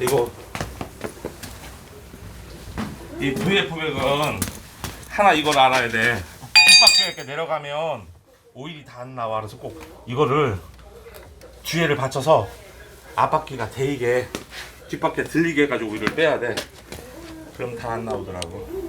이거 이 VF백은 하나 이걸 알아야 돼. 뒷바퀴 이렇게 내려가면 오일이 다 안 나와. 그래서 꼭 이거를 뒤에를 받쳐서 앞바퀴가 데이게 뒷바퀴에 들리게 해가지고 오일을 빼야 돼. 그럼 다 안 나오더라고.